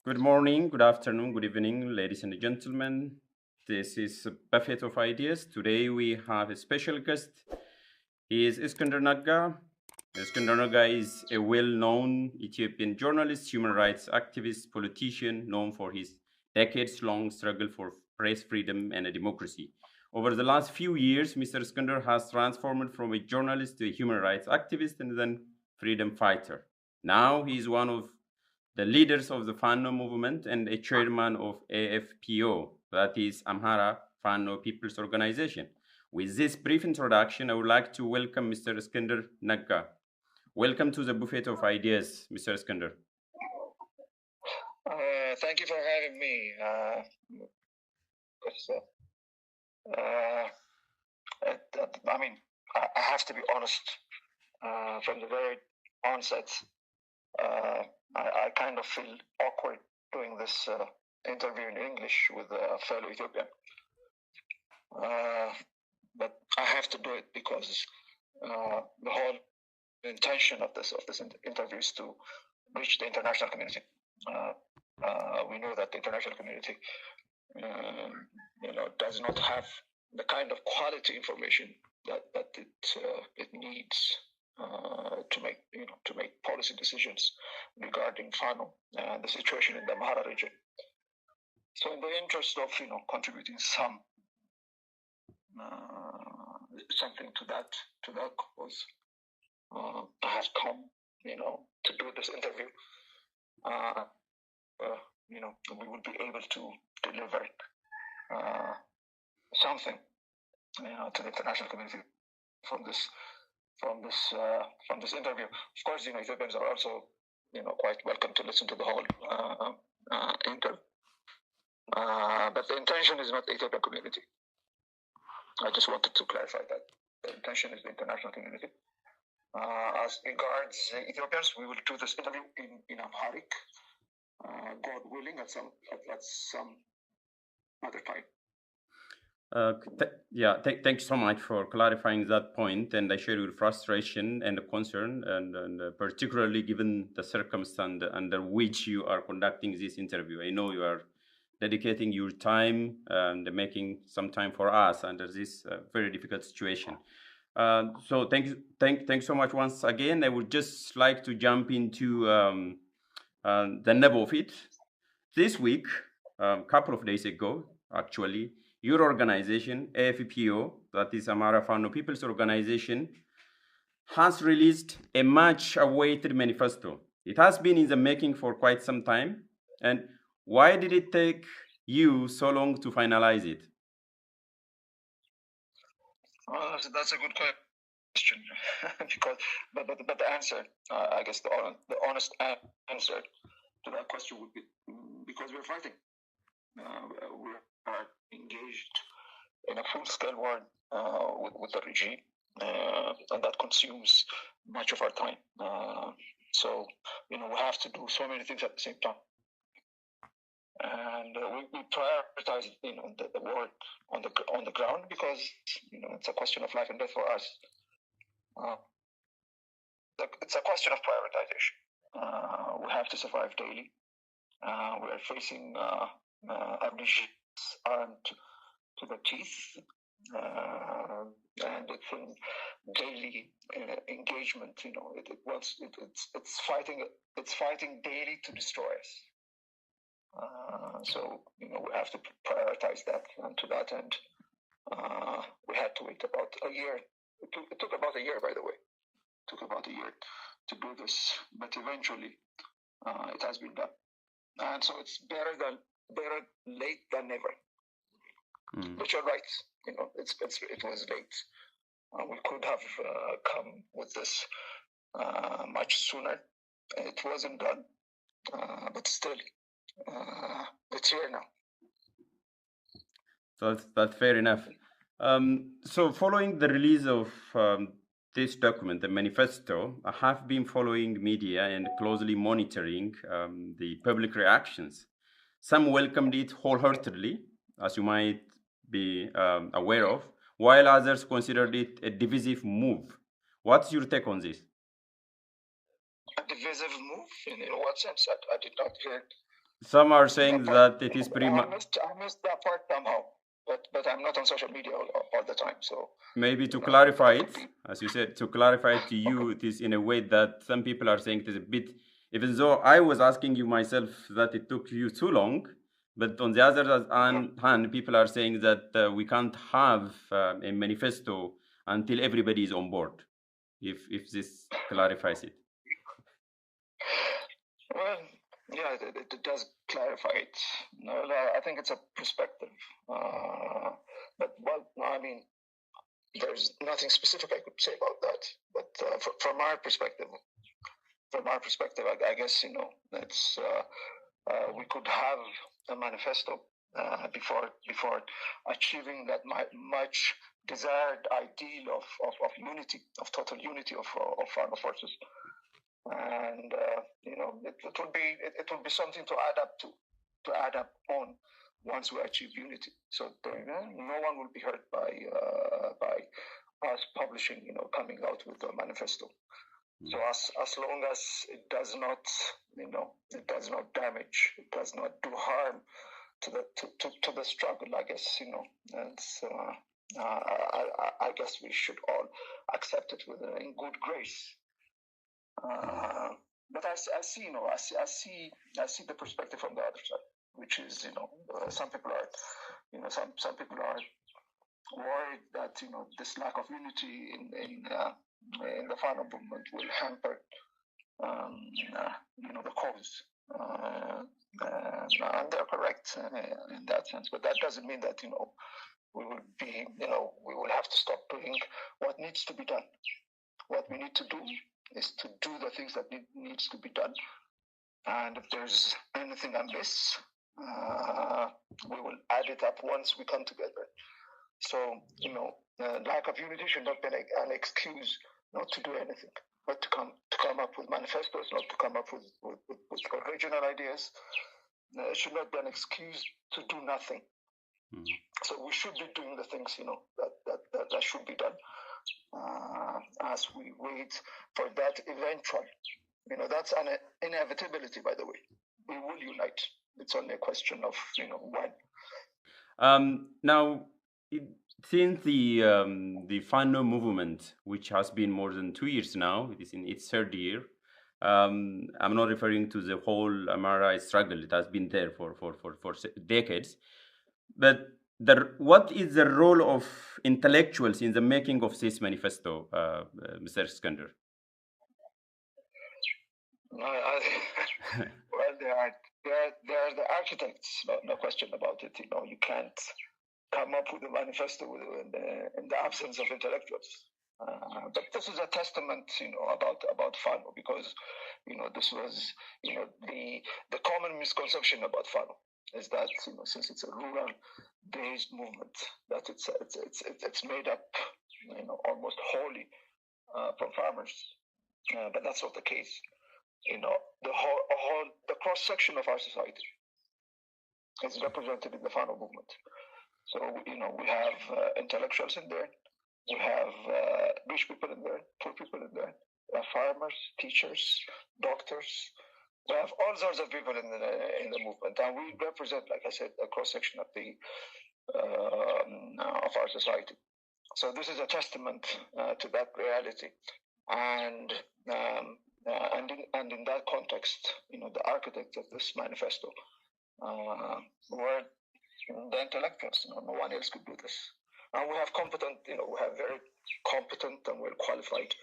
Good morning, good afternoon, good evening, ladies and gentlemen. This is Buffet of Ideas. Today we have a special guest. He is Eskendir Nega. Eskendir Nega is a well-known Ethiopian journalist, human rights activist, politician, known for his decades-long struggle for press freedom and democracy. Over the last few years, Mr. Eskendir has transformed from a journalist to a human rights activist and then freedom fighter. Now he is one of the leaders of the Fano movement and a chairman of AFPO, that is Amhara Fano People's Organization. With this brief introduction, I would like to welcome Mr. Eskendir Nega. Welcome to the Buffet of Ideas, Mr. Eskendir. Thank you for having me. I have to be honest. From the very onset, I kind of feel awkward doing this interview in English with a fellow Ethiopian. But I have to do it because the whole intention of this interview is to reach the international community. We know that the international community, does not have the kind of quality information that it needs to make policy decisions regarding Fano and the situation in the Amhara region. So, in the interest of contributing something to that cause, I have come to do this interview. We would be able to deliver something to the international community from this interview. Of course, Ethiopians are also quite welcome to listen to the whole interview. But the intention is not the Ethiopian community. I just wanted to clarify that. The intention is the international community. As regards Ethiopians, we will do this interview in Amharic, God willing, at some other time. Thanks so much for clarifying that point, and I share your frustration and concern, and particularly given the circumstance under which you are conducting this interview. I know you are dedicating your time and making some time for us under this very difficult situation. So thanks so much once again. I would just like to jump into the nub of it. This week, a couple of days ago, actually, your organization, AFPO, that is Amhara Fano People's Organization, has released a much-awaited manifesto. It has been in the making for quite some time. And why did it take you so long to finalize it? That's a good question. but the answer, I guess the honest answer to that question would be because we're fighting. We are engaged in a full-scale war with the regime, and that consumes much of our time. So we have to do so many things at the same time, and we prioritize the war on the ground because it's a question of life and death for us. It's a question of prioritization. We have to survive daily. We are facing ambitions armed to the teeth, and it's in daily engagement. It's fighting daily to destroy us. So we have to prioritize that, and to that end, we had to wait about a year. It took about a year, by the way. It took about a year to do this, but eventually it has been done. And so it's better late than never. But you're right. It was late. We could have come with this much sooner. It wasn't done, but still, it's here now. So that's fair enough. So following the release of this document, the manifesto, I have been following media and closely monitoring the public reactions. Some welcomed it wholeheartedly, as you might be aware of, while others considered it a divisive move. What's your take on this? A divisive move? In what sense? I did not hear Some are saying that it is pretty much. I missed that part somehow, but I'm not on social media all the time. So maybe to clarify it, as you said, to clarify it to you, it is in a way that some people are saying it is a bit. Even though I was asking you myself that it took you too long, but on the other hand, people are saying that we can't have a manifesto until everybody is on board. If this clarifies it. Well, yeah, it does clarify it. No, I think it's a perspective. But well, I mean, there's nothing specific I could say about that. But from our perspective, I guess that's we could have a manifesto before achieving that much desired ideal of unity, of total unity of armed forces. And it would be something to add up on once we achieve unity. So no one will be hurt by us publishing, coming out with a manifesto. So as long as it does not, it does not damage, it does not do harm to the struggle, I guess, and I guess we should all accept it in good grace. But I see the perspective from the other side, which is, some people are, some people are worried that, this lack of unity in the final movement will hamper, the cause. And they're correct in that sense, but that doesn't mean that, we will be, we will have to stop doing what needs to be done. What we need to do is to do the things that needs to be done. And if there's anything amiss, we will add it up once we come together. So, lack of unity should not be an excuse not to do anything, but to come up with manifestos, not to come up with original ideas. It should not be an excuse to do nothing. So we should be doing the things, that should be done. As we wait for that eventual, that's an inevitability, by the way. We will unite. It's only a question of, when. Now, since the Fano movement, which has been more than 2 years now, it is in its third year. I'm not referring to the whole Amara struggle. It has been there for decades. But what is the role of intellectuals in the making of this manifesto, Mr. Eskendir? Well, they are the architects, no question about it. You can't come up with a manifesto in the absence of intellectuals. But this is a testament, about Fano, because, this was, the common misconception about Fano is that, since it's a rural-based movement, that it's made up, almost wholly from farmers. But that's not the case. The cross-section of our society is represented in the Fano movement. So, we have intellectuals in there. We have rich people in there, poor people in there. We have farmers, teachers, doctors. We have all sorts of people in the movement, and we represent, like I said, a cross section of our society. So this is a testament to that reality, and in that context, the architects of this manifesto were the intellectuals. No one else could do this. And we have we have very competent and well qualified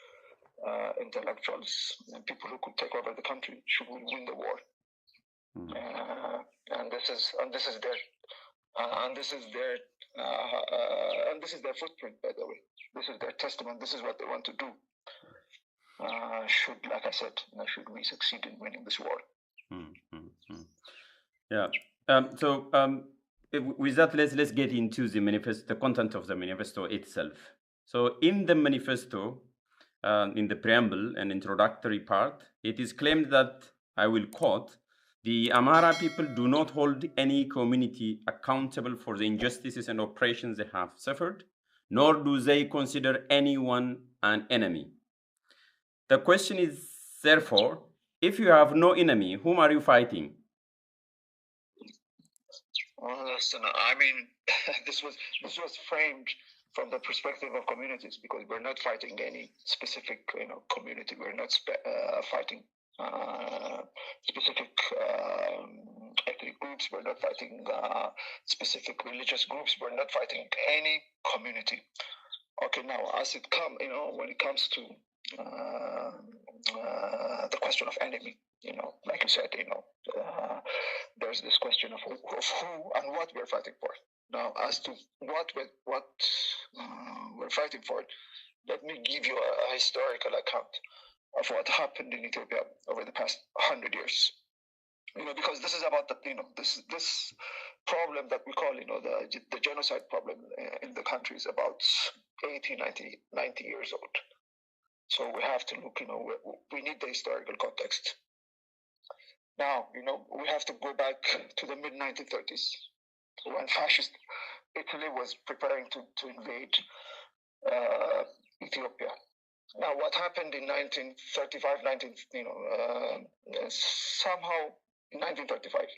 intellectuals and people who could take over the country should we win the war. And this is their footprint, by the way. This is their testament. This is what they want to do. Like I said, should we succeed in winning this war? Yeah. With that, let's get into the manifesto, the content of the manifesto itself. So, in the manifesto, in the preamble and introductory part, it is claimed that, I will quote, the Amhara people do not hold any community accountable for the injustices and oppressions they have suffered, nor do they consider anyone an enemy. The question is, therefore, if you have no enemy, whom are you fighting? Well, listen, I mean, this was framed from the perspective of communities, because we're not fighting any specific, community. We're not fighting specific ethnic groups. We're not fighting specific religious groups. We're not fighting any community. Okay, now as it when it comes to the question of enemy, like you said, there's this question of who and what we're fighting for. Now, as to what we're fighting for, let me give you a historical account of what happened in Ethiopia over the past 100 years. Because this is about this problem that we call, the genocide problem in the country is about 80, 90 years old. So we have to look, we need the historical context. Now, we have to go back to the mid-1930s when fascist Italy was preparing to invade Ethiopia. Now, what happened in 1935, somehow in 1935,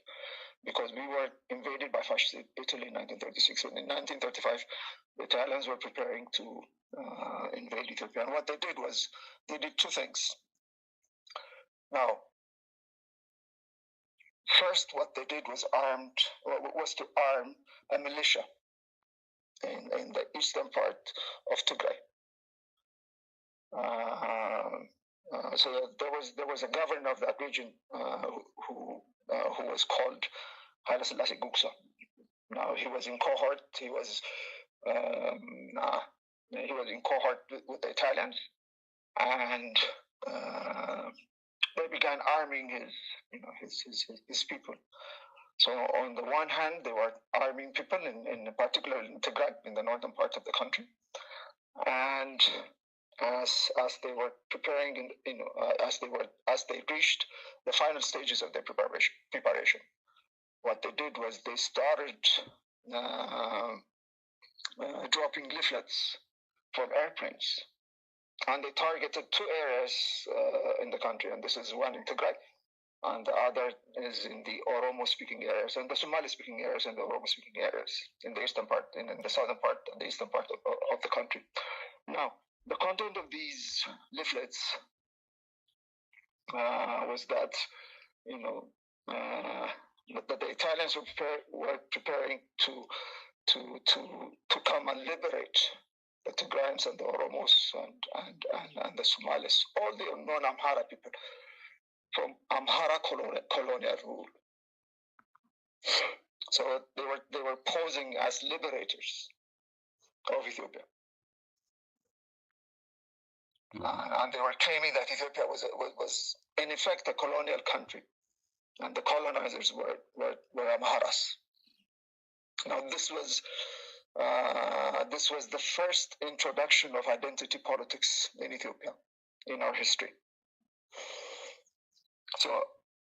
because we were invaded by fascist Italy in 1936. And in 1935, the Italians were preparing to invade Ethiopia. And what they did was, they did two things. Now, first, what they did was to arm a militia in the eastern part of Tigray. So there was a governor of that region who was called Haile Selassie Gugsa. Now he was in cohort. He was in cohort with the Italians, and they began arming his people. So on the one hand, they were arming people, in particular in Tigray, in the northern part of the country, and as they were preparing, as they reached the final stages of their preparation, what they did was they started dropping leaflets from airplanes, and they targeted two areas in the country, and this is one in Tigray, and the other is in the Oromo-speaking areas and the Somali-speaking areas and the Oromo-speaking areas in the eastern part, in the southern part and the eastern part of the country. Now, the content of these leaflets was that, that the Italians were preparing to come and liberate the Tigrayans and the Oromos and the Somalis, all the non-Amhara people, from Amhara colonial rule. So they were posing as liberators of Ethiopia. And they were claiming that Ethiopia was in effect a colonial country, and the colonizers were Amharas. Now, this was the first introduction of identity politics in Ethiopia in our history. So,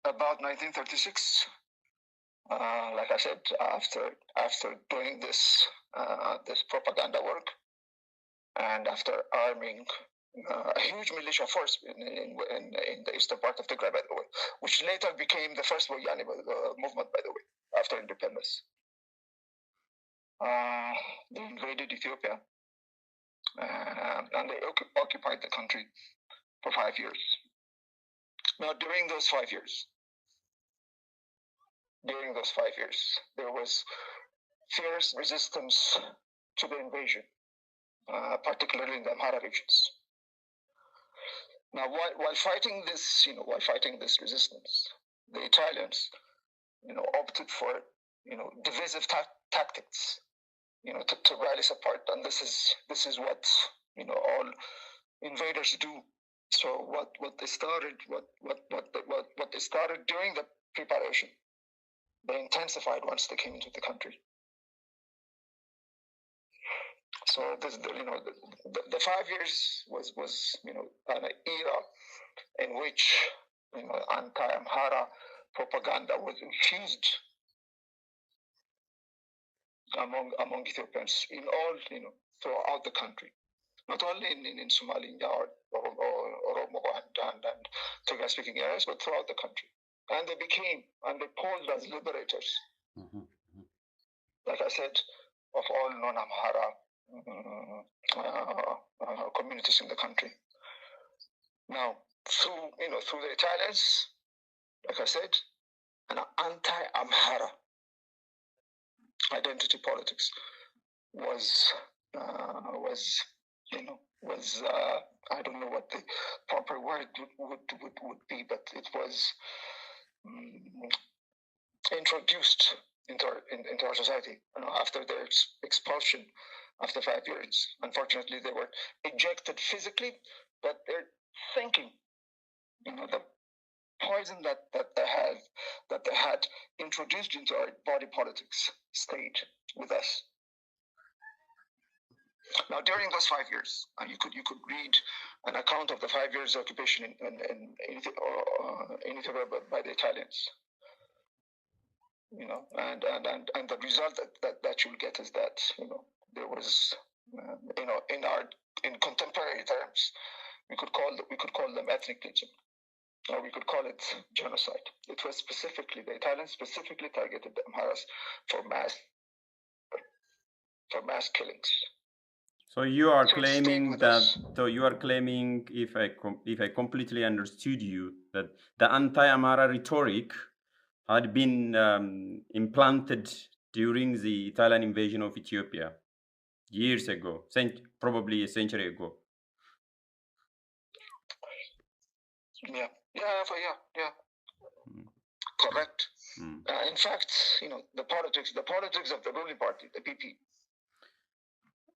about 1936, like I said, after doing this propaganda work, and after arming a huge militia force in the eastern part of Tigray, by the way, which later became the first Woyani movement, by the way, after independence. They invaded Ethiopia, and they occupied the country for 5 years. Now, during those 5 years, there was fierce resistance to the invasion, particularly in the Amhara regions. Now, while fighting this resistance, the Italians, opted for, divisive tactics, to rally support, and this is what all invaders do. So what they started during the preparation, they intensified once they came into the country. So this, the 5 years was an era in which anti-Amhara propaganda was infused among Ethiopians in all throughout the country, not only in Somalia or Oromo and Tigray-speaking areas, but throughout the country. And they posed as liberators. like I said, of all non-Amhara communities in the country. Now, through the Italians, like I said, an anti-Amhara identity politics was I don't know what the proper word would be, but it was introduced into our society. After their expulsion after 5 years, unfortunately, they were ejected physically, but their thinking, the poison that they had introduced into our body politics stayed with us. Now, during those 5 years, you could read an account of the 5 years occupation in Ethiopia by the Italians. And the result that you'll get is that there was in contemporary terms we could call them ethnic cleansing, or we could call it genocide. It was the Italians specifically targeted the Amharas for mass killings. So you are claiming if I completely understood you, that the anti-Amhara rhetoric had been implanted during the Italian invasion of Ethiopia years ago, probably a century ago. Yeah. Correct. In fact, the politics of the ruling party, the PP.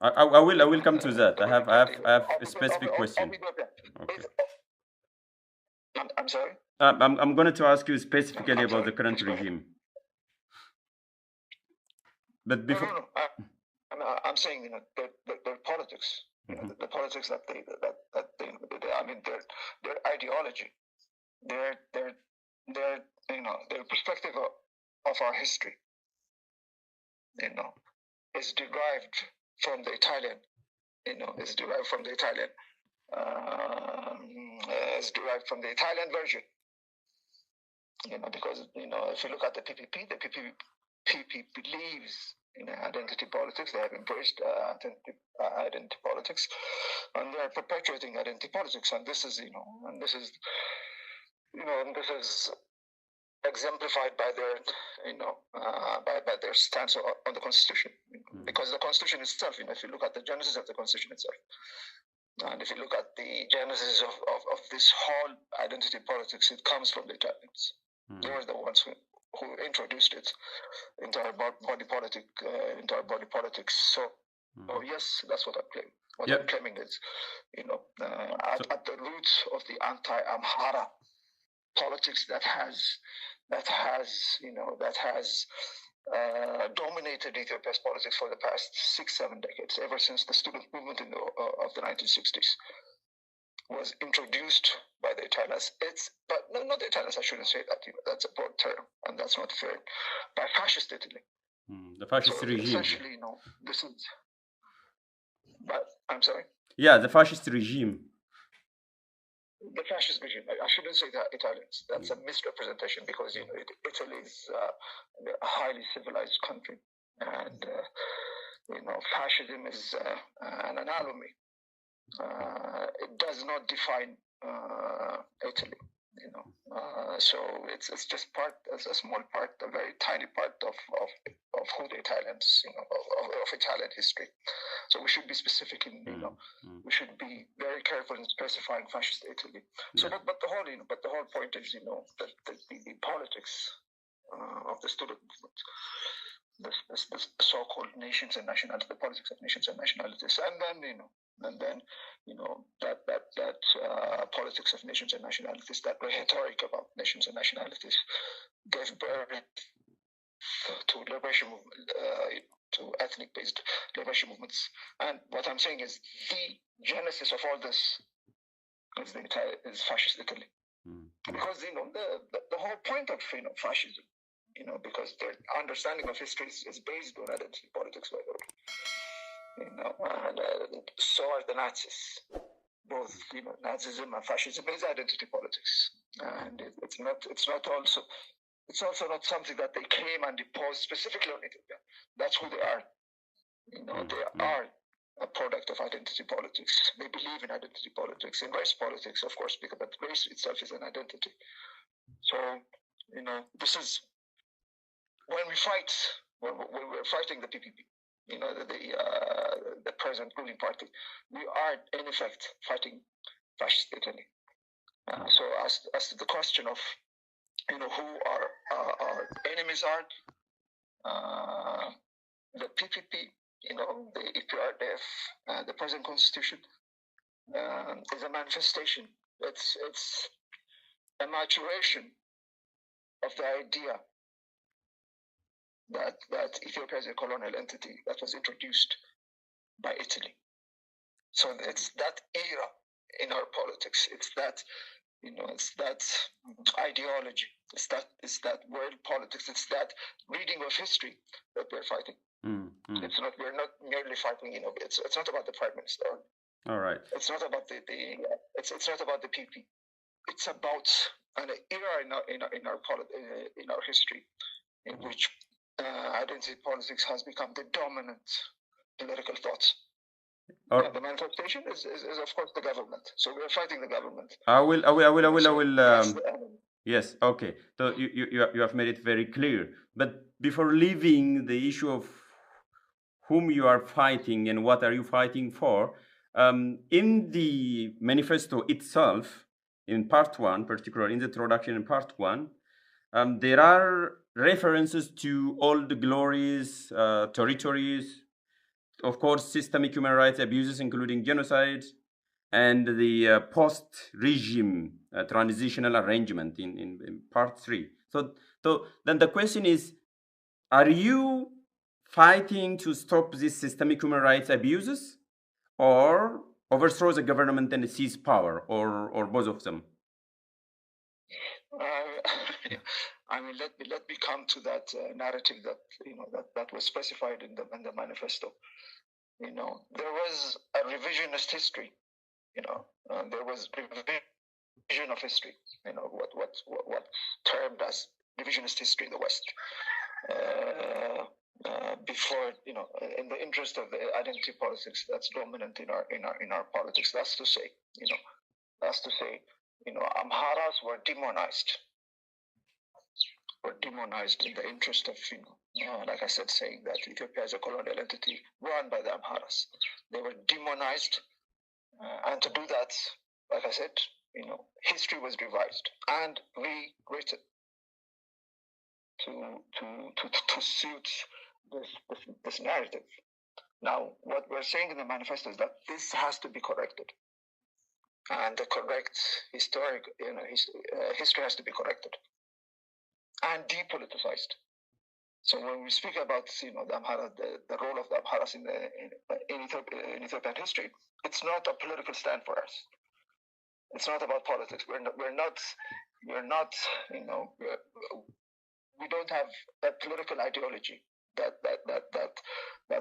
I will come to that. I have a specific question. Okay. I'm sorry. I'm going to ask you specifically about the current regime. But before, I'm saying their politics, the politics that they I mean their ideology, their perspective of our history, is derived from the Italian, is derived from the Italian version, because if you look at the PPP believes in identity politics. They have embraced identity politics, and they are perpetuating identity politics. And this is exemplified by their by their stance on the Constitution, because the Constitution itself, if you look at the genesis of the Constitution itself, and if you look at the genesis of this whole identity politics, it comes from the Italians. They were the ones who introduced it into our body politics. So yes, that's what I'm claiming. I'm claiming is, at the roots of the anti-Amhara politics that has dominated Ethiopia's politics for the past 6-7 decades, ever since the student movement of the 1960s was introduced by the Italians. But not the Italians, I shouldn't say that. That's a broad term, and that's not fair. By fascist Italy. The fascist regime. Essentially, this is. But I'm sorry. Yeah, the fascist regime. The fascist regime. I shouldn't say that Italians. That's a misrepresentation, because Italy is a highly civilized country, and fascism is an anomaly. It does not define Italy, so it's just a small part, a very tiny part of who the Italians, of Italian history. So we should be specific in, we should be very careful in specifying fascist Italy. So, but the whole point is, the politics of the student movement. This so-called nations and nationalities, the politics of nations and nationalities, and then that politics of nations and nationalities, that rhetoric about nations and nationalities, gave birth to liberation movement, to ethnic-based liberation movements. And what I'm saying is the genesis of all this is fascist Italy, because the whole point of fascism. Because their understanding of history is based on identity politics, by the way. And so are the Nazis. Both, Nazism and fascism is identity politics, and it's not also it's also not something that they came and imposed specifically on Ethiopia. That's who they are. They are a product of identity politics. They believe in identity politics, in race politics, of course, because race itself is an identity. So, this is when we fight, when we're fighting the PPP, the present ruling party, we are in effect fighting fascist Italy. So as to the question of who our enemies are, the PPP, the EPRDF, the present constitution is a manifestation. It's a maturation of the idea that Ethiopia is a colonial entity that was introduced by Italy. So it's that era in our politics. It's that it's that ideology. It's that world politics. It's that reading of history that we're fighting. We're not merely fighting. It's not about the prime minister. All right. It's not about it's not about the PP. It's about an era in our history in which identity politics has become the dominant political thought. The manifestation is of course the government. So we're fighting the government. I will. Yes. Okay. So you have made it very clear. But before leaving the issue of whom you are fighting and what are you fighting for, in the manifesto itself, in part 1, particularly in the introduction in part 1, there are references to all the glories, territories, of course, systemic human rights abuses, including genocide, and the post-regime transitional arrangement in part 3. So then the question is, are you fighting to stop these systemic human rights abuses, or overthrow the government and seize power, or both of them? Let me come to that narrative that that was specified in the manifesto. There was a revisionist history. There was revision of history. What termed as revisionist history in the West. Before in the interest of the identity politics that's dominant in our politics. That's to say, Amharas were demonized. In the interest of, like I said, saying that Ethiopia is a colonial entity run by the Amharas. They were demonized, and to do that, like I said, history was revised and rewritten to suit this narrative. Now, what we're saying in the manifesto is that this has to be corrected, and the correct historic history has to be corrected and depoliticized. So when we speak about the Amhara, the role of the Amharas in Ethiopian history, it's not a political stand for us. It's not about politics. We don't have that political ideology that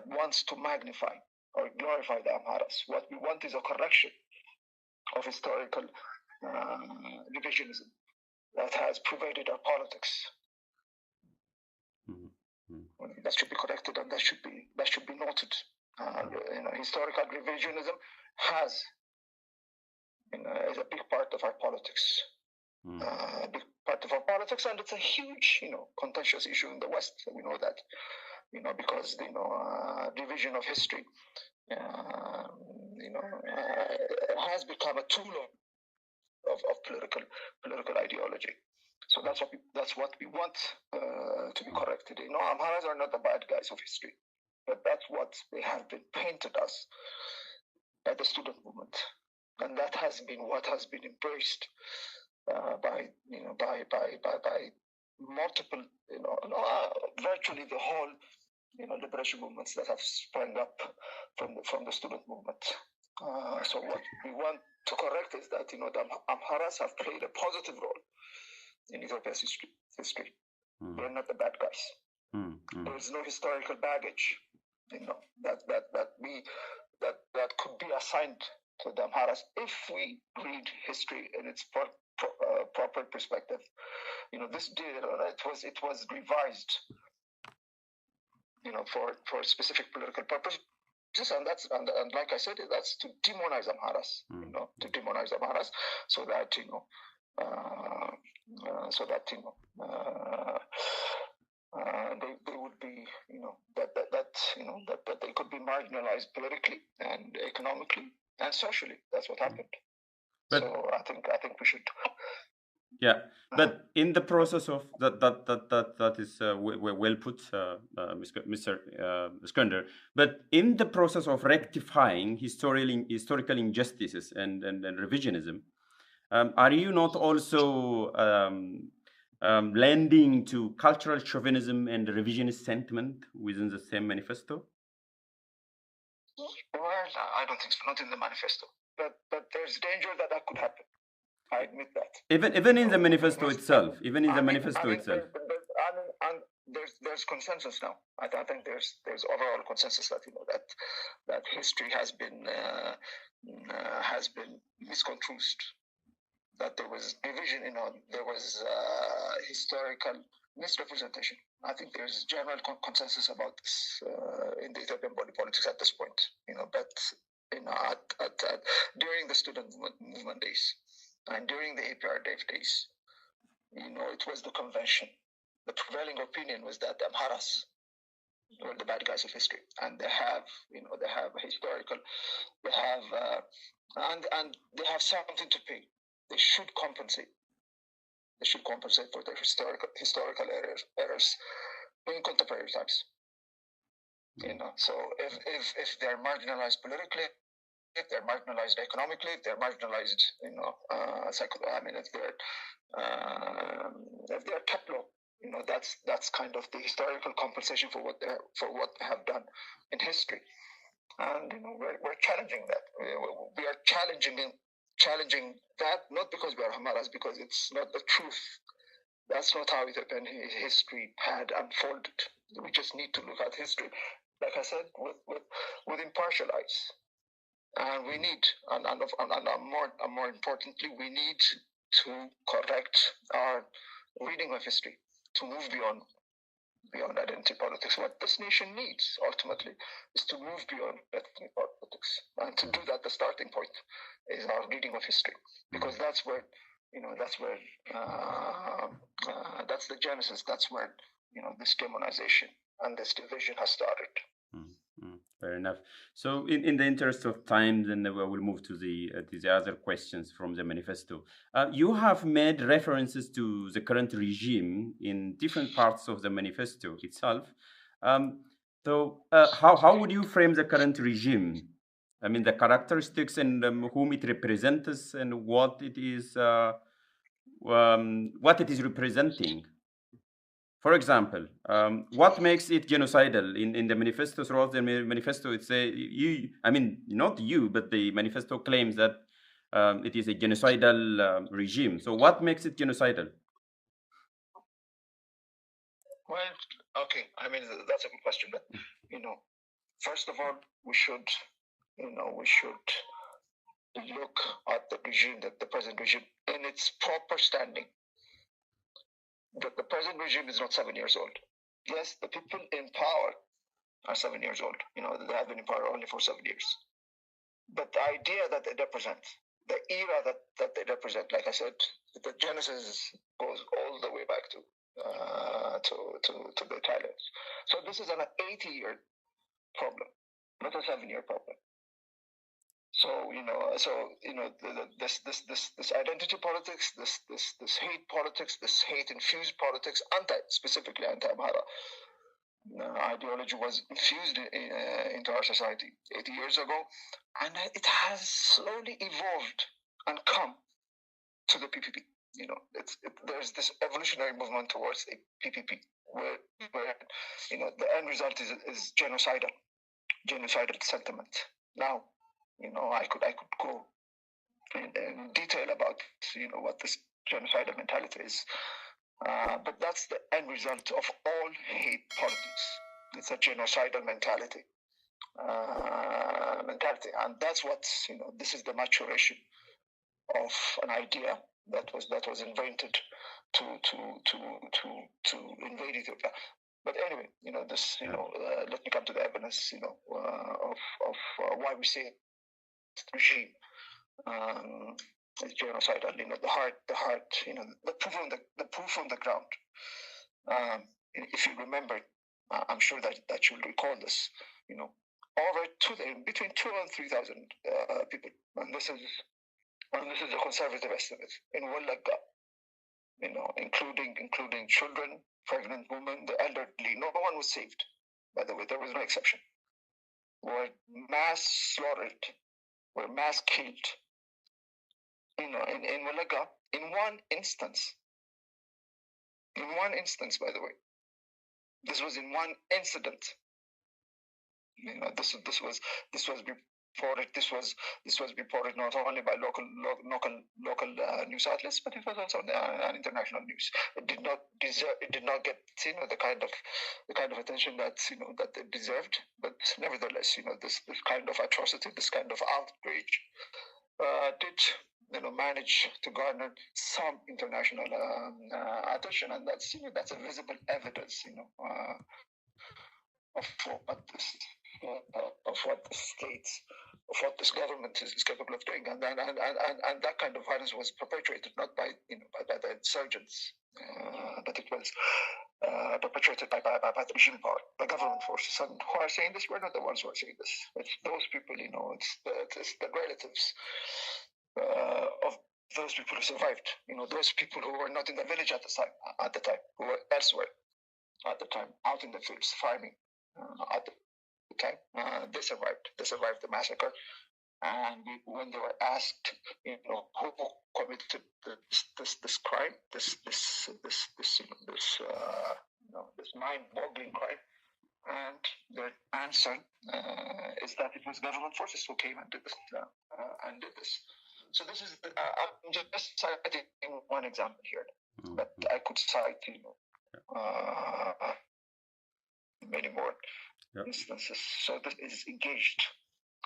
wants to magnify or glorify the Amharas. What we want is a correction of historical revisionism that has pervaded our politics. That should be corrected, and that should be noted. Historical revisionism is a big part of our politics. A big part of our politics, and it's a huge, contentious issue in the West. We know that, because revision of history, has become a tool of political ideology. So that's what we want to be corrected. Amharas are not the bad guys of history, but that's what they have been painted as by the student movement, and that has been what has been embraced by multiple, virtually the whole, liberation movements that have sprung up from the student movement. So what we want to correct is that the Amharas have played a positive role in Ethiopia's history. They're not the bad guys. There is no historical baggage, that could be assigned to the Amharas if we read history in its proper perspective. This deal, it was revised, for specific political purposes. And like I said, that's to demonize Amharas, to demonize Amharas, so that they would be, that they could be marginalized politically and economically and socially. That's what happened. But, so I think we should. Yeah, but in the process of that is well put, Mr. Eskendir. But in the process of rectifying historical injustices and revisionism, are you not also lending to cultural chauvinism and revisionist sentiment within the same manifesto? Well, I don't think so. Not in the manifesto. But there's danger that could happen. I admit that. Even in the manifesto itself. Even in the manifesto itself. There's consensus now. I think there's overall consensus that that history has been misconstrued. That there was division, there was historical misrepresentation. I think there's general consensus about this in the Ethiopian body politics at this point. But during the student movement days and during the APRDF days, it was the convention. The prevailing opinion was that the Amharas were the bad guys of history, and they have historical, and they have something to pay. They should compensate. They should compensate for their historical errors in contemporary times. So if they're marginalized politically, if they're marginalized economically, if they're marginalized, if they're kept low, that's kind of the historical compensation for what they have done in history. And we're challenging that. We are challenging that, not because we are Hamaras, because it's not the truth. That's not how Ethiopian history had unfolded. We just need to look at history, like I said, with impartial eyes. And we need, and more importantly, we need to correct our reading of history, to move beyond identity politics. What this nation needs, ultimately, is to move beyond identity politics. And to do that, the starting point is our reading of history, because that's where, that's the genesis. That's where, this demonization and this division has started. Fair enough. So, in the interest of time, then we will move to the other questions from the manifesto. You have made references to the current regime in different parts of the manifesto itself. So, how would you frame the current regime? I mean, the characteristics and whom it represents and what it is representing. For example, what makes it genocidal? In the manifesto, throughout the manifesto, it says not you, but the manifesto claims that it is a genocidal regime. So, what makes it genocidal? Well, okay. That's a good question. But first of all, we should look at the regime, the present regime, in its proper standing. The present regime is not 7 years old. Yes, the people in power are 7 years old. They have been in power only for 7 years. But the idea that they represent, the era that they represent, like I said, the genesis goes all the way back to the Italians. So this is an 80-year problem, not a 7-year problem. So this identity politics, this hate politics, this hate infused politics, specifically anti-Amhara ideology was infused into our society 80 years ago, and it has slowly evolved and come to the PPP. There's this evolutionary movement towards the PPP, where the end result is genocidal sentiment. Now, I could go in detail about what this genocidal mentality is, but that's the end result of all hate politics. It's a genocidal mentality, and that's what this is the maturation of an idea that was invented to invade Ethiopia. But anyway, this, let me come to the evidence, of why we say regime is genocidal. The heart, the proof on the ground. If you remember, I'm sure that you'll recall this. Between 2,000 and 3,000 people, and this is a conservative estimate in Wallagga. Including children, pregnant women, the elderly. No one was saved. By the way, there was no exception. Were mass slaughtered, were mass killed. In Wallagga, in one instance, by the way. This was in one incident. This was reported. This was reported not only by local news outlets, but it was also an international news. It did not get the kind of attention that it deserved. But nevertheless, this kind of atrocity, this kind of outrage, did manage to garner some international attention, and that's a visible evidence of what the state, of what this government is capable of doing, and that kind of violence was perpetrated not by the insurgents, but it was perpetrated by the regime power, by government forces. And who are saying this? We're not the ones who are saying this. It's those people, it's the relatives of those people who survived. Those people who were not in the village at the time, who were elsewhere at the time, out in the fields farming at the time. They survived the massacre. And when they were asked, who committed this crime, this mind-boggling crime, and their answer is that it was government forces who came and did this. So this is I'm just citing one example here, but I could cite many more instances. So this is engaged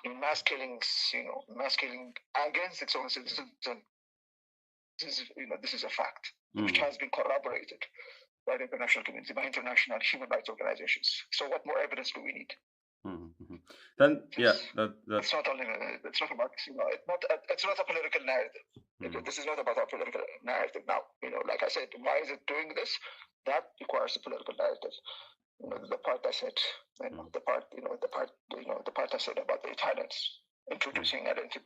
in mass killings, mass killing against its own citizens. This is a fact which has been corroborated by the international community, by international human rights organizations. So what more evidence do we need? Then it's not only it's not about it's not a political narrative. This is not about a political narrative now. Like I said, why is it doing this? That requires a political narrative. The part I said, the part I said about the Italians introducing identity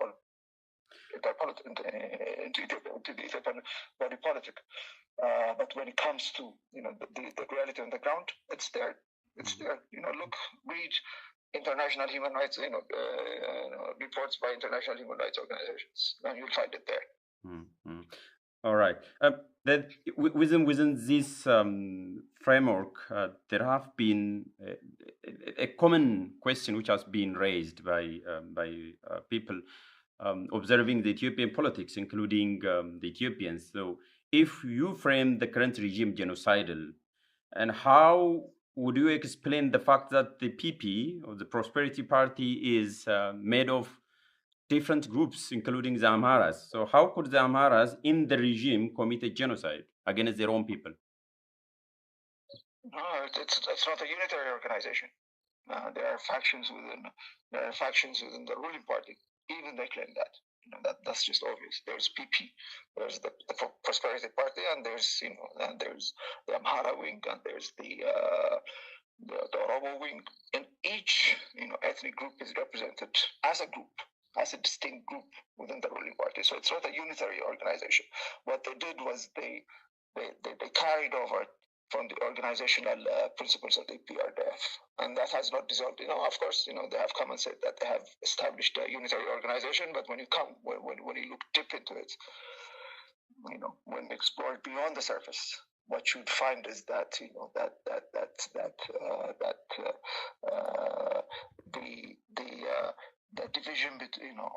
into the Ethiopian body politic. But when it comes to the reality on the ground, it's there. It's there. Look, read international human rights, reports by international human rights organizations, and you'll find it there. All right. That within this framework, there have been a common question which has been raised by people observing the Ethiopian politics, including the Ethiopians. So, if you frame the current regime genocidal, and how would you explain the fact that the PP, or the Prosperity Party, is made of different groups, including the Amharas? So how could the Amharas in the regime commit a genocide against their own people? No, it's not a unitary organization. There are factions within the ruling party. Even they claim that. That's just obvious. There's PP, there's the Prosperity Party, and there's the Amhara wing, and there's the Oromo wing. And each ethnic group is represented as a group, as a distinct group within the ruling party. So it's not a unitary organization. What they did was they carried over from the organizational principles of the PRDF, and that has not dissolved. Of course, they have come and said that they have established a unitary organization, but when you look deep into it, when you explore beyond the surface, what you'd find is that the division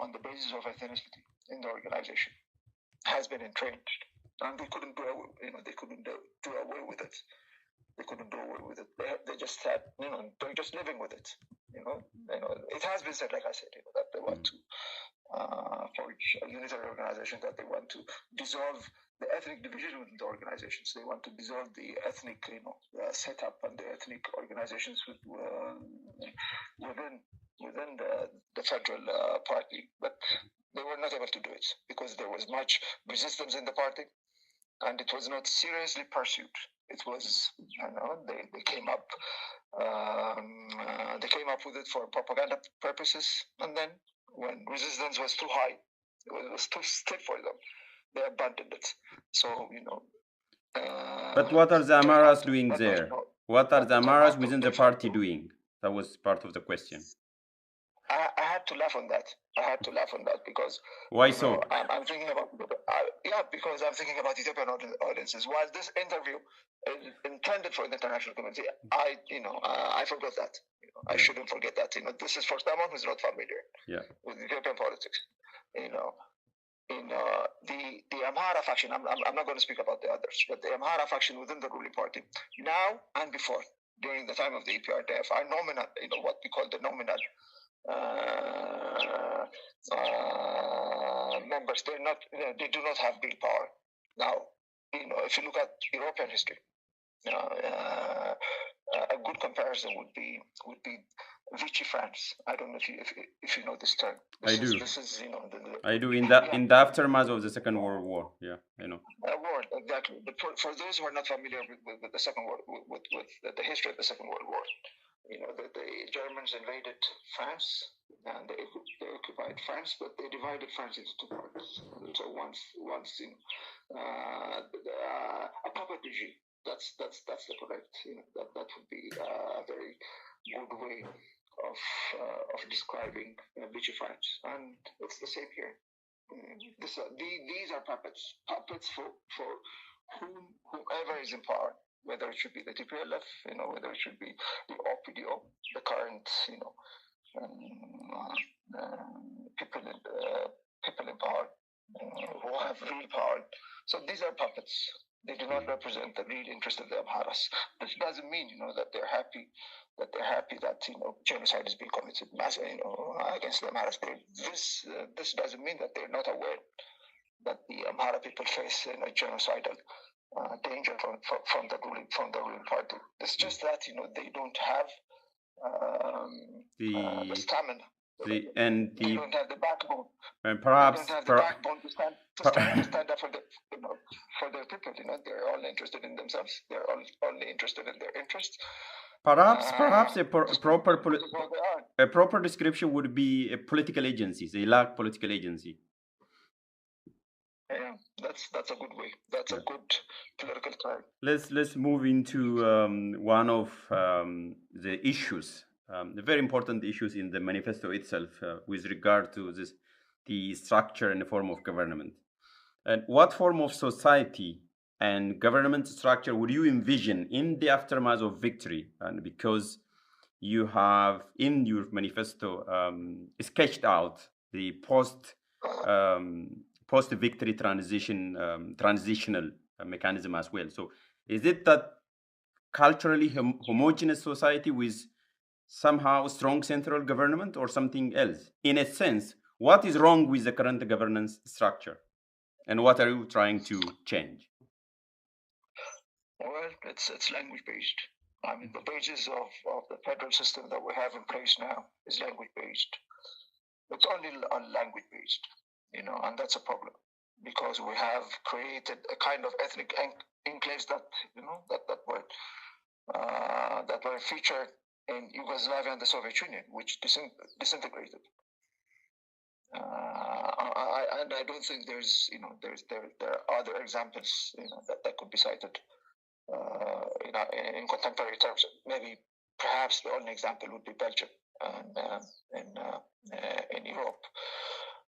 on the basis of ethnicity in the organization has been entrenched. And they couldn't do away. They couldn't do away with it. They couldn't do away with it. They just said, they're just living with it. It has been said, like I said, that they want to forge a unitary organization, that they want to dissolve the ethnic division within the organizations. They want to dissolve the ethnic, setup and the ethnic organizations within the federal party. But they were not able to do it because there was much resistance in the party, and it was not seriously pursued. It was, they came up. They came up with it for propaganda purposes, and then when resistance was too high, it was too stiff for them, they abandoned it. So, but what are the Amaras doing there? What are the Amaras within the party doing? That was part of the question. I had to laugh on that. Because why so? I'm thinking about because I'm thinking about Ethiopian audiences. While this interview is intended for the international community, I forgot that. I shouldn't forget that. This is for someone who's not familiar with Ethiopian politics. The Amhara faction. I'm not going to speak about the others, but the Amhara faction within the ruling party now and before, during the time of the EPRDF, are nominal. What we call the nominal members. They're not. They do not have real power. Now, if you look at European history, a good comparison would be Vichy France. I don't know if you know this term. I do. In the aftermath of the Second World War. Yeah, I know. War, exactly. But for those who are not familiar with the Second World, with the history of the Second World War, the Germans invaded France and they occupied France, but they divided France into two parts. So once a puppet regime. That's the correct. That would be a very good way of describing Vichy France, and it's the same here. These are puppets for whomever is in power, whether it should be the TPLF, whether it should be the OPDO, the current, people in power who have real power. So these are puppets. They do not represent the real interest of the Amharas. This doesn't mean, that they're happy that genocide is being committed against the Amharas. This doesn't mean that they're not aware that the Amhara people face a genocidal danger from the ruling party. It's just that they don't have the stamina. They don't have the backbone. And perhaps they don't have the backbone to stand up for their people. They're only interested in themselves. They're only interested in their interests. Perhaps a proper description would be a political agency. They lack political agency. Yeah, that's a good way. That's a good political term. Let's move into one of the issues, the very important issues in the manifesto itself, with regard to the structure and the form of government. And what form of society and government structure would you envision in the aftermath of victory? And because you have in your manifesto sketched out the post-victory transitional mechanism as well. So is it that culturally homogeneous society with somehow strong central government or something else? In a sense, what is wrong with the current governance structure? And what are you trying to change? Well, it's language-based. I mean, the basis of the federal system that we have in place now is language-based. It's only language-based, and that's a problem because we have created a kind of ethnic enclaves that were featured in Yugoslavia and the Soviet Union, which disintegrated. And I don't think there are other examples that could be cited in contemporary terms. Maybe perhaps the only example would be Belgium in Europe,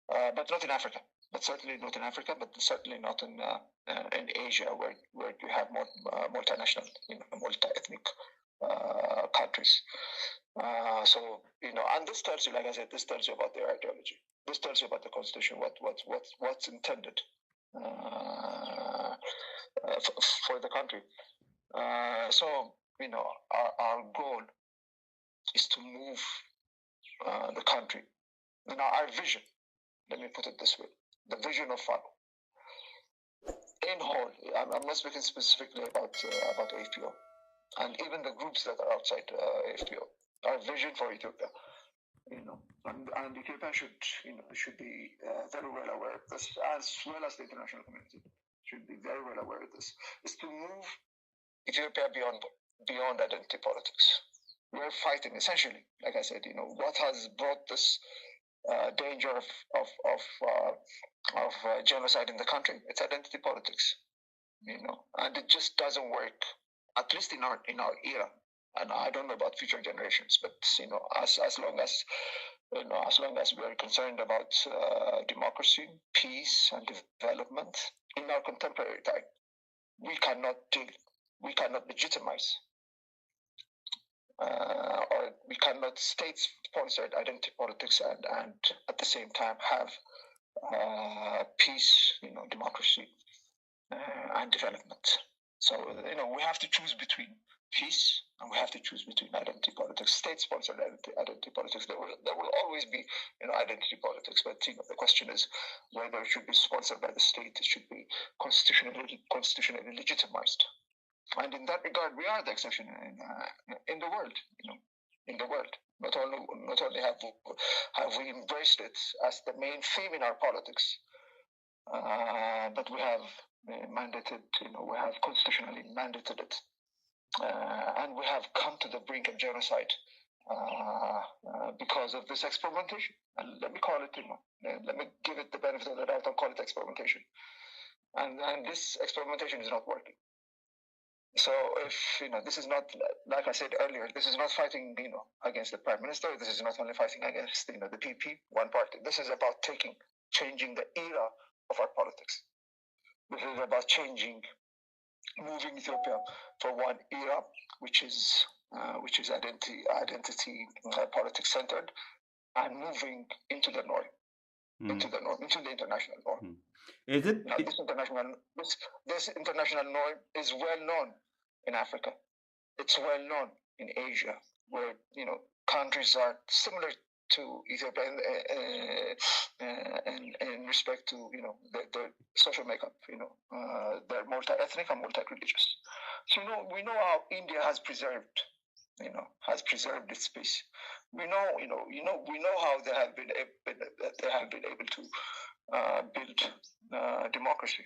but not in Africa. But certainly not in Africa, but certainly not in Asia, where you have more multinational, multi-ethnic countries. So and this tells you, like I said, this tells you about their ideology. This tells you about the constitution, what's intended for the country. So our goal is to move the country. Our vision Let me put it this way. The vision of FANO. In whole, I'm not speaking specifically about AFPO, and even the groups that are outside AFPO. Our vision for Ethiopia, and Ethiopia should be very well aware of this, as well as the international community should be very well aware of this, is to move Ethiopia beyond identity politics. We're fighting essentially, like I said, what has brought this danger of genocide in the country. It's identity politics, and it just doesn't work, at least in our era. And I don't know about future generations, but as long as we are concerned about democracy, peace, and development in our contemporary time, we cannot legitimize or we cannot state-sponsored identity politics and at the same time have peace, democracy, and development. So we have to choose between peace and we have to choose between identity politics, state-sponsored identity politics. There will always be identity politics, but the question is whether it should be sponsored by the state. It should be constitutionally legitimized. And in that regard, we are the exception in the world. In the world, not only have we embraced it as the main theme in our politics, but we have mandated. We have constitutionally mandated it, and we have come to the brink of genocide because of this experimentation. And let me call it. Let me give it the benefit of the doubt and call it experimentation. And this experimentation is not working. So if this is not, like I said earlier, this is not fighting against the prime minister. This is not only fighting against the PP, one party. This is about changing the era of our politics. This is about moving Ethiopia from one era, which is identity politics centered, and moving into the norm, into the international norm. Is it? Now, this international norm is well known in Africa. It's well known in Asia, where countries are similar to Ethiopia in respect to their social makeup. They're multi-ethnic and multi-religious. So we know how India has preserved its peace. We know how they have been able to build democracy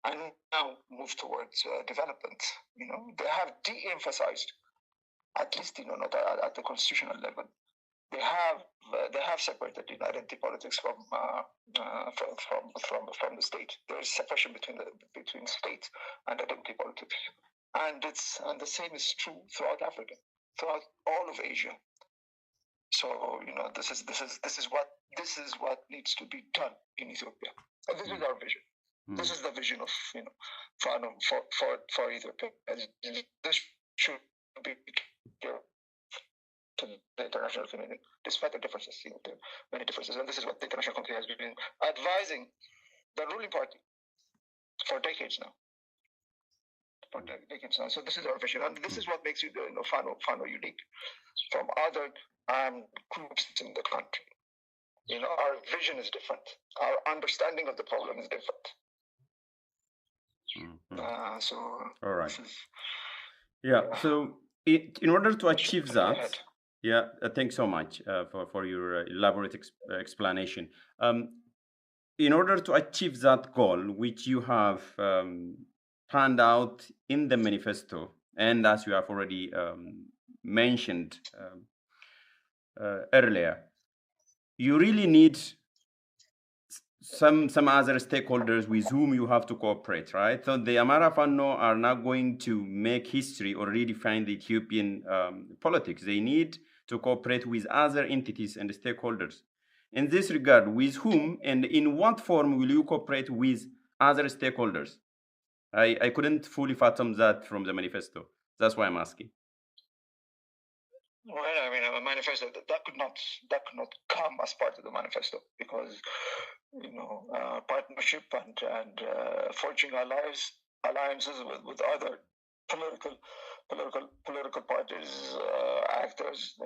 and now move towards development. They have de-emphasized, at least not at the constitutional level. They have separated identity politics from the state. There is separation between state and identity politics, and the same is true throughout Africa, throughout all of Asia. So this is what needs to be done in Ethiopia, and this is our vision. This is the vision of for Ethiopia. This should be clear to the international community, despite the differences. There are many differences, and this is what the international community has been advising the ruling party for decades now. So this is our vision, and this is what makes FANO unique from other groups in the country. Our vision is different. Our understanding of the problem is different. All right. So in order to achieve that, thanks so much for your elaborate explanation. In order to achieve that goal, which you have planned out in the manifesto, and as you have already mentioned earlier, you really need some other stakeholders with whom you have to cooperate, right? So the Amara Fano are not going to make history or redefine the Ethiopian politics. They need to cooperate with other entities and stakeholders. In this regard, with whom and in what form will you cooperate with other stakeholders? I couldn't fully fathom that from the manifesto. That's why I'm asking. Well, I mean, a manifesto that could not come as part of the manifesto because partnership and forging alliances with other political parties, actors,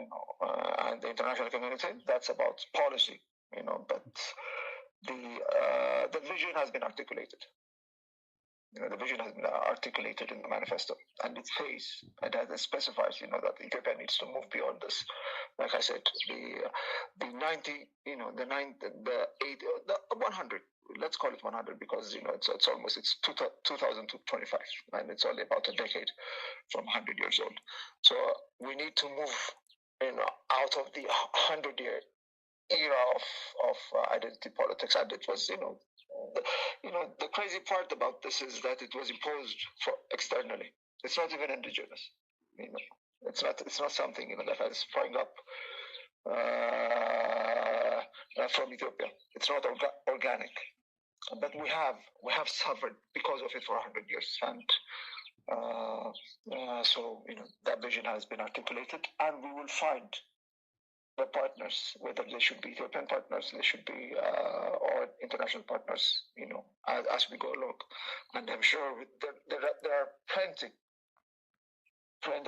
and the international community. That's about policy, but the vision has been articulated. The vision has been articulated in the manifesto, and it says, and it specifies, that Ethiopia needs to move beyond this. Like I said, the 90, the 80, the 100. Let's call it 100 because it's almost 2025, and it's only about a decade from 100 years old. So we need to move, out of the 100-year era of identity politics, and it was, the crazy part about this is that it was imposed externally. It's not even indigenous. It's not something that has sprung up from Ethiopia. It's not organic, but we have suffered because of it for 100 years, and so that vision has been articulated, and we will find the partners, whether they should be Ethiopian partners, they should be or international partners, as we go along. And I'm sure there are plenty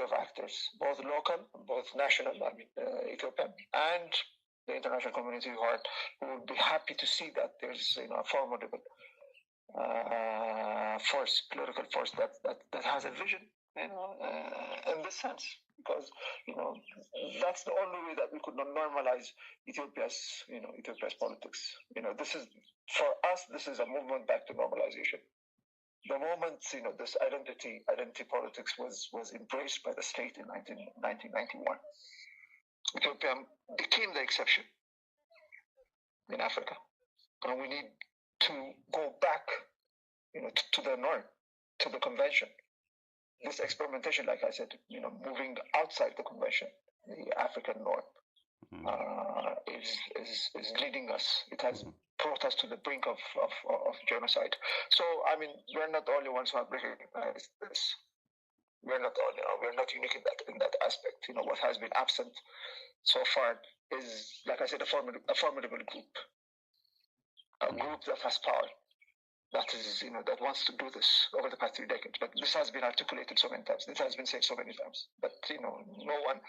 of actors, both local, both national, Ethiopian, and the international community who would be happy to see that there's a formidable force, political force that has a vision, in this sense. Because that's the only way that we could normalize Ethiopia's politics. This is, for us, this is a movement back to normalization. The moment this identity politics was embraced by the state in 1991, Ethiopia became the exception in Africa, and we need to go back, to the norm, to the convention. This experimentation, like I said, moving outside the convention, the African norm, is leading us. It has brought us to the brink of genocide. So, we're not the only ones who have recognized this. We're not unique in that aspect. What has been absent so far is, like I said, a formidable group, a group that has power. That is, that wants to do this over the past 3 decades. But this has been articulated so many times. This has been said so many times. But, no one,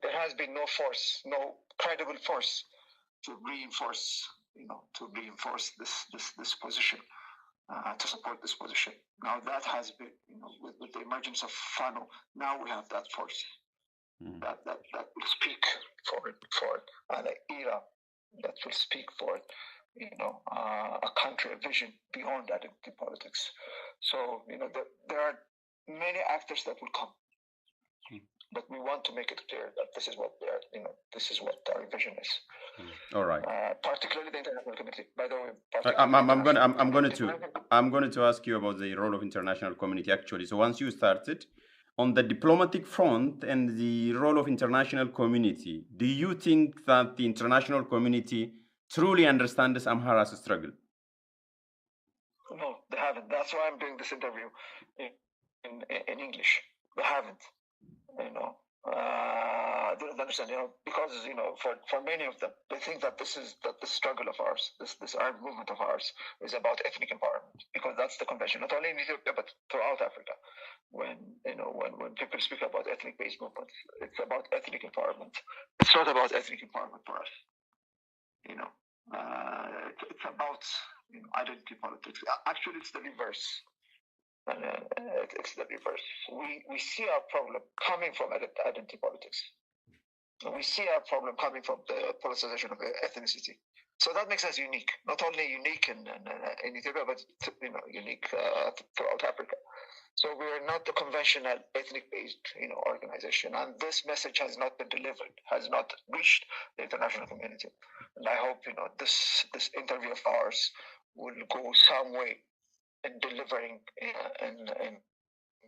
there has been no force, no credible force to reinforce, this position, to support this position. Now that has been, with the emergence of Fano, now we have that force that will speak for it, and an era that will speak for it. A country, a vision beyond identity politics. So, there are many actors that will come, but we want to make it clear that this is what this is what our vision is. All right. Particularly the international community. By the way, I'm going to ask you about the role of international community actually. So once you started on the diplomatic front and the role of international community, do you think that the international community truly understands Amhara's struggle? No, they haven't. That's why I'm doing this interview in English. They haven't. They don't understand. Because for many of them, they think that this struggle of ours, this armed movement of ours, is about ethnic empowerment. Because that's the convention, not only in Ethiopia but throughout Africa. When people speak about ethnic-based movements, it's about ethnic empowerment. It's not about ethnic empowerment for us. It's about identity politics. Actually, it's the reverse. It's the reverse. We see our problem coming from identity politics. We see our problem coming from the politicization of ethnicity. So that makes us unique. Not only unique in Ethiopia, but unique throughout Africa. So we are not the conventional ethnic-based organization, and this message has not been delivered, has not reached the international community. And I hope this interview of ours will go some way in delivering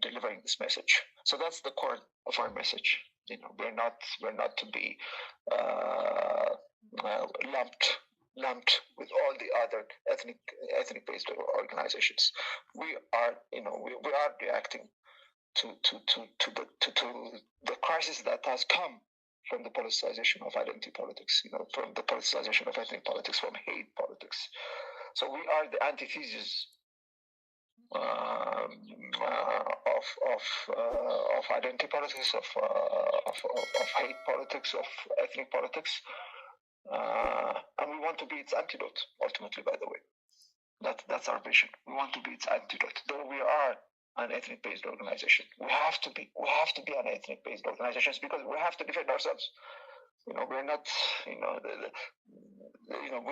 delivering this message. So that's the core of our message. We're not to be lumped with all the other ethnic-based organizations. We are reacting to the crisis that has come from the politicization of identity politics, from the politicization of ethnic politics, from hate politics. So we are the antithesis of identity politics, of hate politics, of ethnic politics. And we want to be its antidote, ultimately, by the way. That's our vision. We want to be its antidote. Though we are an ethnic-based organization, we have to be an ethnic-based organization because we have to defend ourselves. We're not, we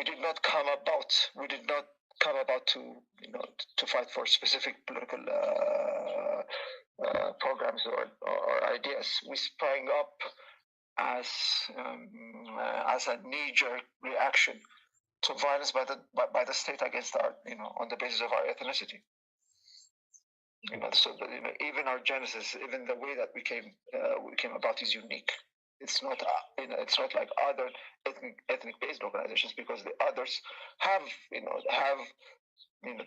did not come about to fight for specific political programs or ideas. We sprang up as a knee-jerk reaction to violence by the state against our, on the basis of our ethnicity. So even our genesis, even the way that we came about is unique. It's not, it's not like other ethnic-based organizations, because the others have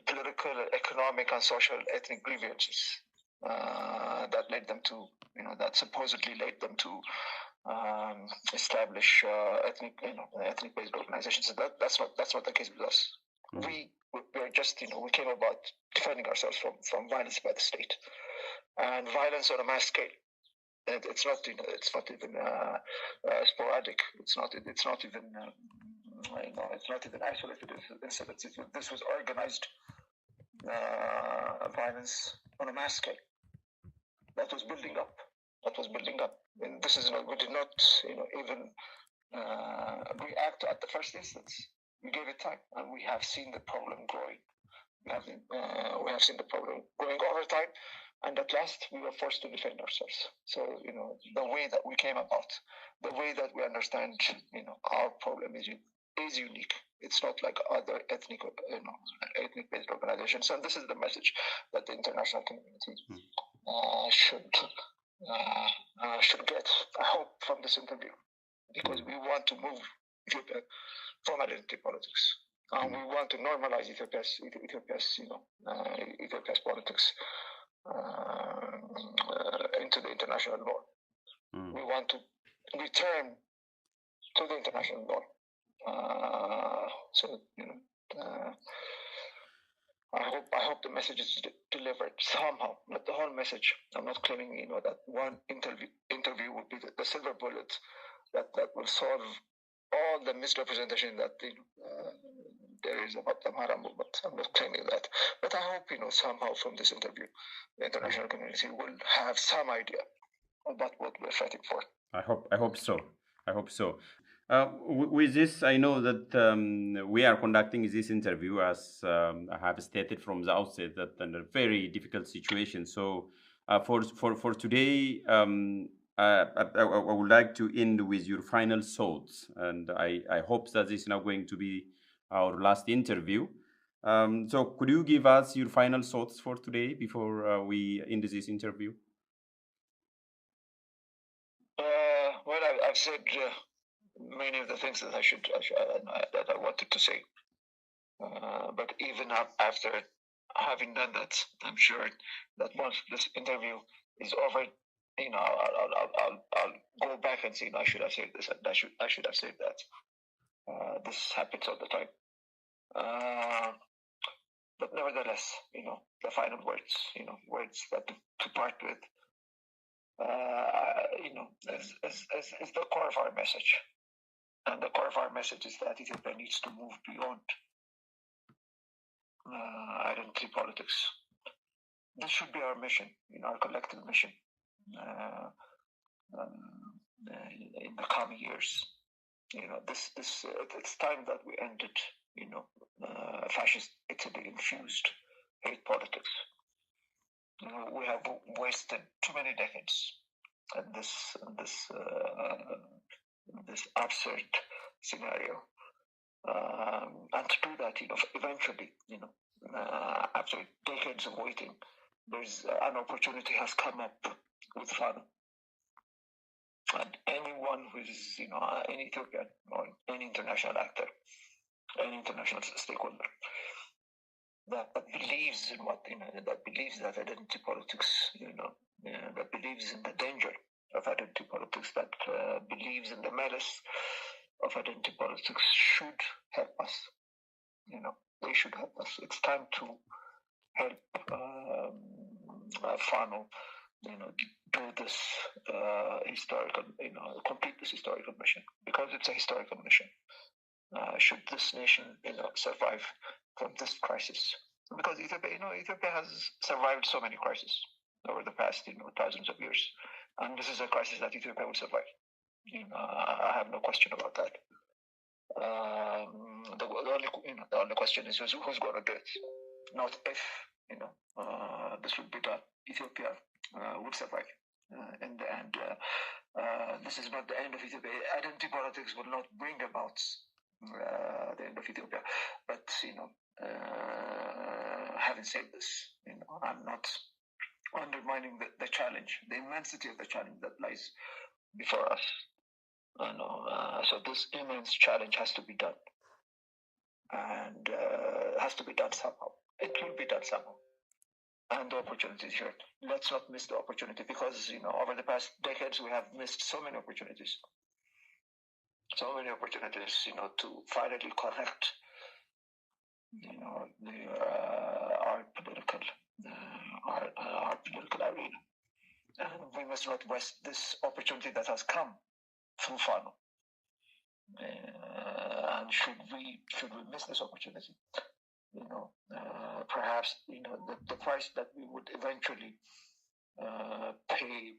political, economic, and social ethnic grievances that led them to, that supposedly led them to establish ethnic-based organizations. That's not the case with us. We are just, we came about defending ourselves from violence by the state, and violence on a mass scale. And it's not even sporadic. It's not even isolated incidents. This was organized violence on a mass scale that was building up. And this is we did not even react at the first instance. We gave it time, and we have seen the problem growing. We have seen the problem growing over time, and at last we were forced to defend ourselves. So the way that we came about, the way that we understand our problem is unique. It's not like other ethnic-based organizations, and this is the message that the international community should get, I hope, from this interview, because we want to move Ethiopia from identity politics. We want to normalize Ethiopia's politics into the international law. We want to return to the international law. I hope the message is delivered somehow, not the whole message. I'm not claiming that one interview will be the silver bullet that will solve all the misrepresentation that there is about the Amhara movement. I'm not claiming that, but I hope somehow from this interview, the international community will have some idea about what we're fighting for. I hope so. With this, I know that we are conducting this interview, as I have stated from the outset, that under a very difficult situation. So for today, I would like to end with your final thoughts, and I hope that this is now going to be our last interview. So could you give us your final thoughts for today before we end this interview? Well, I've said many of the things that that I wanted to say, but even after having done that, I'm sure that once this interview is over, I'll go back and say, I should have said this, and I should have said that. This happens all the time. But nevertheless, the final words, words that to part with, is the core of our message. And the core of our message is that Ethiopia needs to move beyond identity politics. This should be our mission, our collective mission in the coming years. It's time that we ended, fascist Italy infused hate politics. We have wasted too many decades in this absurd scenario, and to do that, eventually, after decades of waiting, there's an opportunity has come up with FANO. And anyone who is, any Ethiopian or any international actor, any international stakeholder that believes in that believes that identity politics, that believes in the danger of identity politics, that believes in the malice of identity politics should help us. They should help us. It's time to help FANO do this historical, complete this historical mission, because it's a historical mission. Should this nation, survive from this crisis? Because Ethiopia has survived so many crises over the past, thousands of years, and this is a crisis that Ethiopia will survive. I have no question about that. The only question is who's going to do it, not if. This will be done. Ethiopia will survive in the end. This is not the end of Ethiopia. Identity politics will not bring about the end of Ethiopia. But having said this, I'm not undermining the challenge, the immensity of the challenge that lies before us. So this immense challenge has to be done, and has to be done somehow. It will be done somehow. And the opportunity is here. Let's not miss the opportunity, because over the past decades we have missed so many opportunities. So many opportunities, to finally correct, our political arena, and we must not waste this opportunity that has come through FANO. And should we miss this opportunity, perhaps the price that we would eventually pay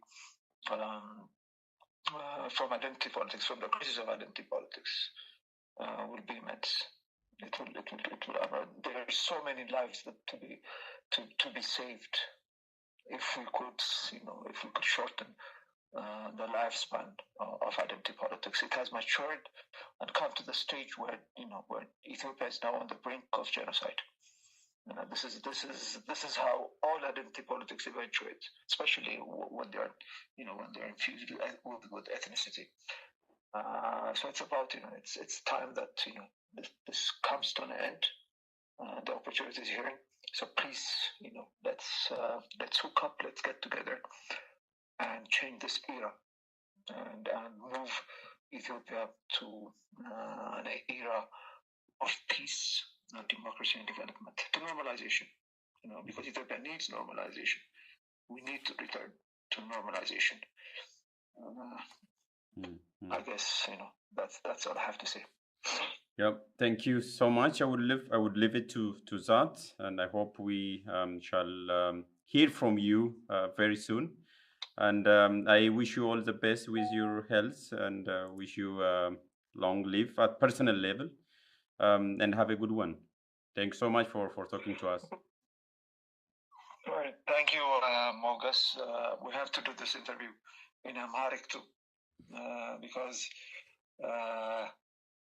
from identity politics, from the crisis of identity politics, will be immense. It will. There are so many lives that to be saved if we could, shorten the lifespan of identity politics. It has matured and come to the stage where Ethiopia is now on the brink of genocide. This is how all identity politics eventuate, especially when they are infused with ethnicity. So it's about it's time that this comes to an end. The opportunity is here. So please, let's hook up, let's get together, and change this era, and move Ethiopia to an era of peace, democracy, and development, to normalization. Because Ethiopia needs normalization. We need to return to normalization. I guess that's all I have to say. Yeah, thank you so much. I would leave it to that, and I hope we shall hear from you very soon. And I wish you all the best with your health, and wish you long live at personal level, and have a good one. Thanks so much for talking to us. All right, thank you, Moges. We have to do this interview in Amharic too, because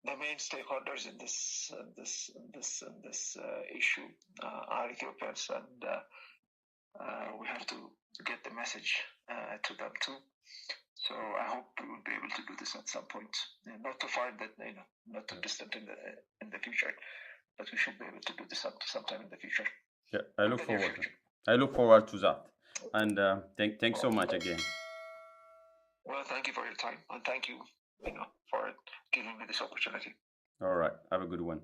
the main stakeholders in this issue are Ethiopians, and we have to get the message to them too. So I hope we will be able to do this at some point, not too far, not too distant in the future, but we should be able to do this sometime in the future. Yeah, I look forward to that, and thanks so much again. Well, thank you for your time, and thank you, for giving me this opportunity. All right, have a good one.